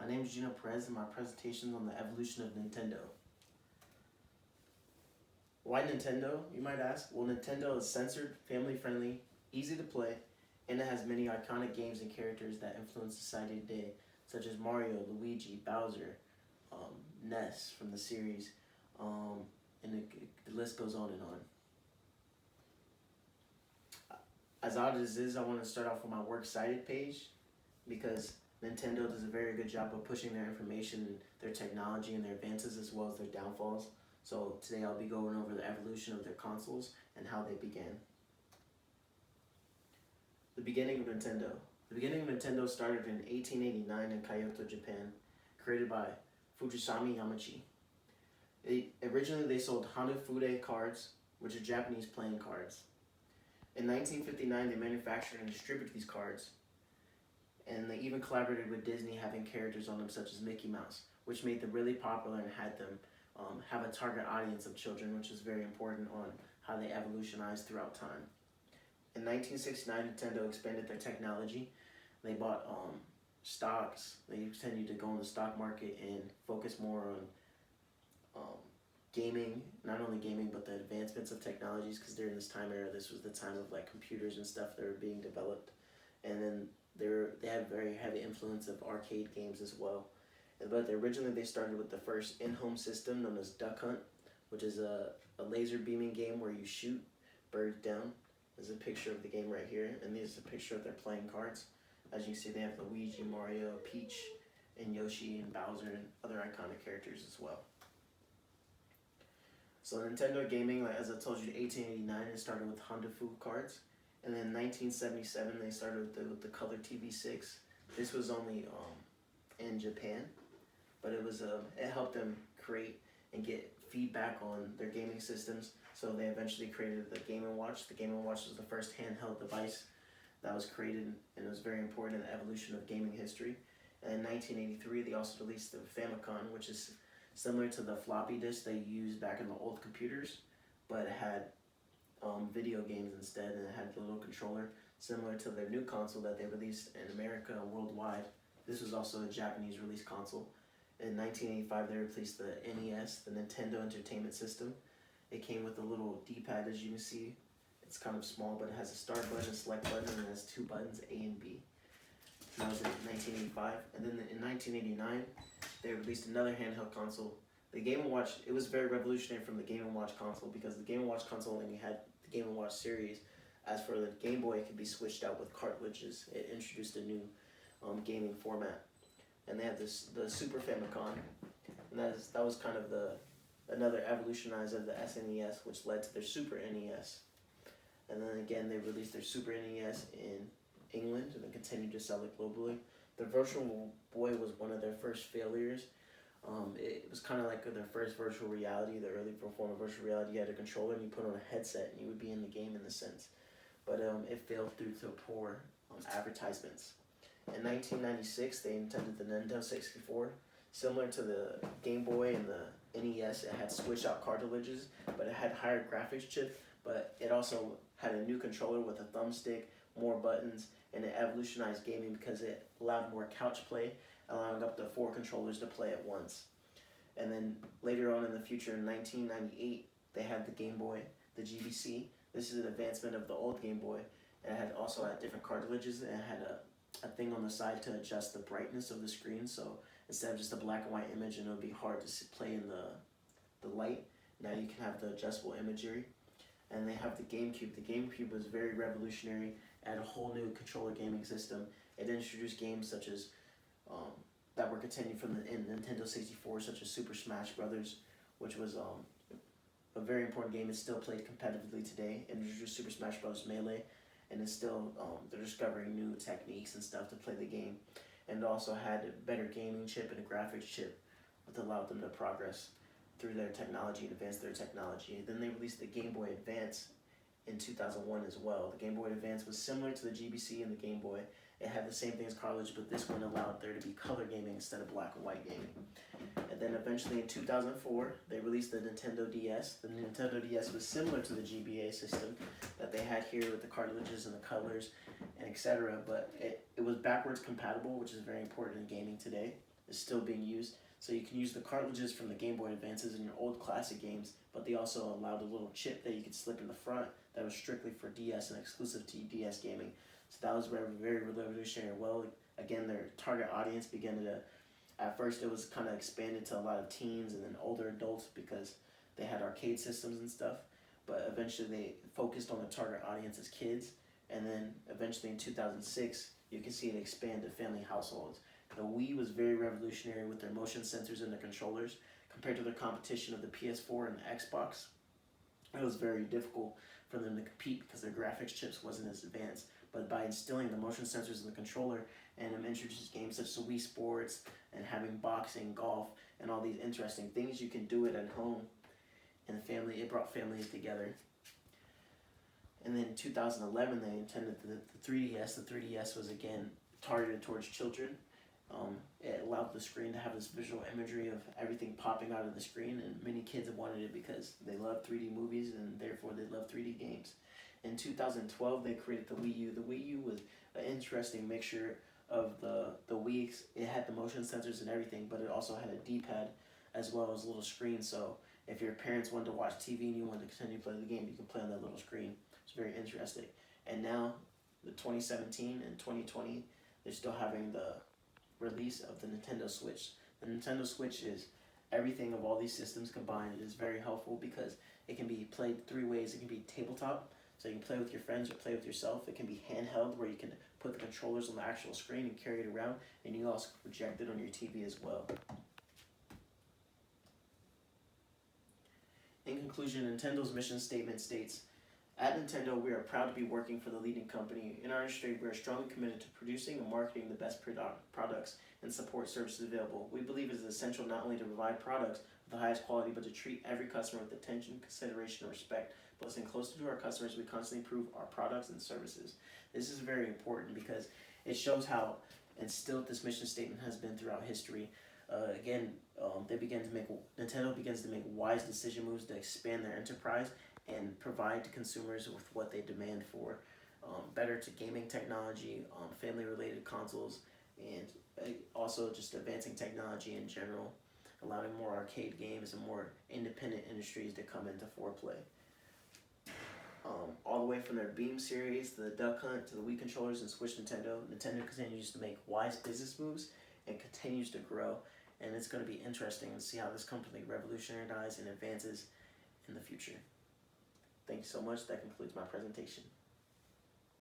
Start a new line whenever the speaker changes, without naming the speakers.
name is Gino Perez, and my presentation is on the evolution of Nintendo. Why Nintendo, you might ask? Well, Nintendo is censored, family-friendly, easy to play, and it has many iconic games and characters that influence society today, such as Mario, Luigi, Bowser, Ness from the series, and the list goes on and on. As odd as it is, I want to start off with my Works Cited page because Nintendo does a very good job of pushing their information and their technology and their advances as well as their downfalls. So today I'll be going over the evolution of their consoles and how they began. The beginning of Nintendo. The beginning of Nintendo started in 1889 in Kyoto, Japan, created by Fujisami Yamauchi. Originally they sold Hanafude cards, which are Japanese playing cards. In 1959 they manufactured and distributed these cards, and they even collaborated with Disney, having characters on them such as Mickey Mouse, which made them really popular and had them have a target audience of children, which is very important on how they evolutionized throughout time. In 1969, Nintendo expanded their technology. They bought stocks. They continued to go in the stock market and focus more on gaming, not only gaming, but the advancements of technologies, because during this time era, this was the time of like computers and stuff that were being developed. And then they had very heavy influence of arcade games as well. But originally they started with the first in-home system known as Duck Hunt, which is a laser beaming game where you shoot birds down. There's a picture of the game right here, and this is a picture of their playing cards. As you can see, they have Luigi, Mario, Peach, and Yoshi, and Bowser, and other iconic characters as well. So Nintendo gaming, like as I told you, in 1889, it started with Hanafude cards. And then in 1977, they started with the Color TV6. This was only in Japan, but it helped them create and get feedback on their gaming systems. So they eventually created the Game & Watch. The Game & Watch was the first handheld device that was created, and it was very important in the evolution of gaming history. And in 1983, they also released the Famicom, which is similar to the floppy disk they used back in the old computers, but it had video games instead, and it had the little controller, similar to their new console that they released in America and worldwide. This was also a Japanese release console. In 1985, they released the NES, the Nintendo Entertainment System. It came with a little D-pad, as you can see. It's kind of small, but it has a start button, a select button, and it has two buttons, A and B. That was in 1985. And then in 1989, they released another handheld console. The Game & Watch, it was very revolutionary from the Game & Watch console, because the Game & Watch console only had the Game & Watch series. As for the Game Boy, it could be switched out with cartridges. It introduced a new gaming format. And they had the Super Famicom, and that was kind of another evolutionizer of the SNES, which led to their Super NES. And then again, they released their Super NES in England, and then continued to sell it globally. The Virtual Boy was one of their first failures. It was kind of like their first virtual reality, the early form of virtual reality. You had a controller and you put on a headset and you would be in the game in a sense. But it failed due to poor advertisements. In 1996, they invented the Nintendo 64. Similar to the Game Boy and the NES, it had switch out cartridges, but it had higher graphics chip, but it also had a new controller with a thumbstick, more buttons, and it evolutionized gaming because it allowed more couch play, allowing up to 4 controllers to play at once. And then later on in the future, in 1998, they had the Game Boy, the GBC. This is an advancement of the old Game Boy, and it also had different cartridges, and it had a thing on the side to adjust the brightness of the screen, so instead of just a black and white image and it would be hard to play in the light, now you can have the adjustable imagery. And they have the GameCube. The GameCube was very revolutionary, added a whole new controller gaming system. It introduced games such as that were continued from the Nintendo 64, such as Super Smash Brothers, which was a very important game. It's still played competitively today. It introduced Super Smash Bros. Melee, and it's still they're discovering new techniques and stuff to play the game. And it also had a better gaming chip and a graphics chip that allowed them to progress through their technology and advance their technology. Then they released the Game Boy Advance in 2001 as well. The Game Boy Advance was similar to the GBC and the Game Boy. It had the same thing as cartridge, but this one allowed there to be color gaming instead of black and white gaming. And then eventually in 2004, they released the Nintendo DS. The Nintendo DS was similar to the GBA system that they had here with the cartridges and the colors and etc. But it was backwards compatible, which is very important in gaming today. is still being used. So you can use the cartridges from the Game Boy Advances in your old classic games, but they also allowed a little chip that you could slip in the front that was strictly for DS and exclusive to DS gaming. So that was very, very revolutionary. Well, again, their target audience began to, at first it was kind of expanded to a lot of teens and then older adults because they had arcade systems and stuff. But eventually they focused on the target audience as kids. And then eventually in 2006, you can see it expand to family households. The Wii was very revolutionary with their motion sensors and the controllers. Compared to the competition of the PS4 and the Xbox, it was very difficult for them to compete because their graphics chips wasn't as advanced. But by instilling the motion sensors in the controller and introduced games such as Wii Sports and having boxing, golf, and all these interesting things, you can do it at home. And the family, it brought families together. And then in 2011, they intended the 3DS. The 3DS was again targeted towards children. It allowed the screen to have this visual imagery of everything popping out of the screen, and many kids have wanted it because they love 3D movies and therefore they love 3D games. In 2012, they created the Wii U. The Wii U was an interesting mixture of the Wii. It had the motion sensors and everything, but it also had a D-pad as well as a little screen. So if your parents wanted to watch TV and you wanted to continue to play the game, you can play on that little screen. It's very interesting. And now, the 2017 and 2020, they're still having the release of the Nintendo Switch. The Nintendo Switch is everything of all these systems combined. It is very helpful because it can be played 3 ways. It can be tabletop, so you can play with your friends or play with yourself. It can be handheld, where you can put the controllers on the actual screen and carry it around, and you can also project it on your TV as well. In conclusion, Nintendo's mission statement states, "At Nintendo, we are proud to be working for the leading company. In our industry, we are strongly committed to producing and marketing the best products and support services available. We believe it is essential not only to provide products of the highest quality, but to treat every customer with attention, consideration, and respect. By listening closely to our customers, we constantly improve our products and services." This is very important because it shows how instilled this mission statement has been throughout history. Nintendo begins to make wise decision moves to expand their enterprise and provide to consumers with what they demand for. Better to gaming technology, family-related consoles, and also just advancing technology in general, allowing more arcade games and more independent industries to come into foreplay. All the way from their Beam series to the Duck Hunt to the Wii controllers and Switch Nintendo continues to make wise business moves and continues to grow. And it's going to be interesting to see how this company revolutionizes and advances in the future. Thank you so much. That concludes my presentation.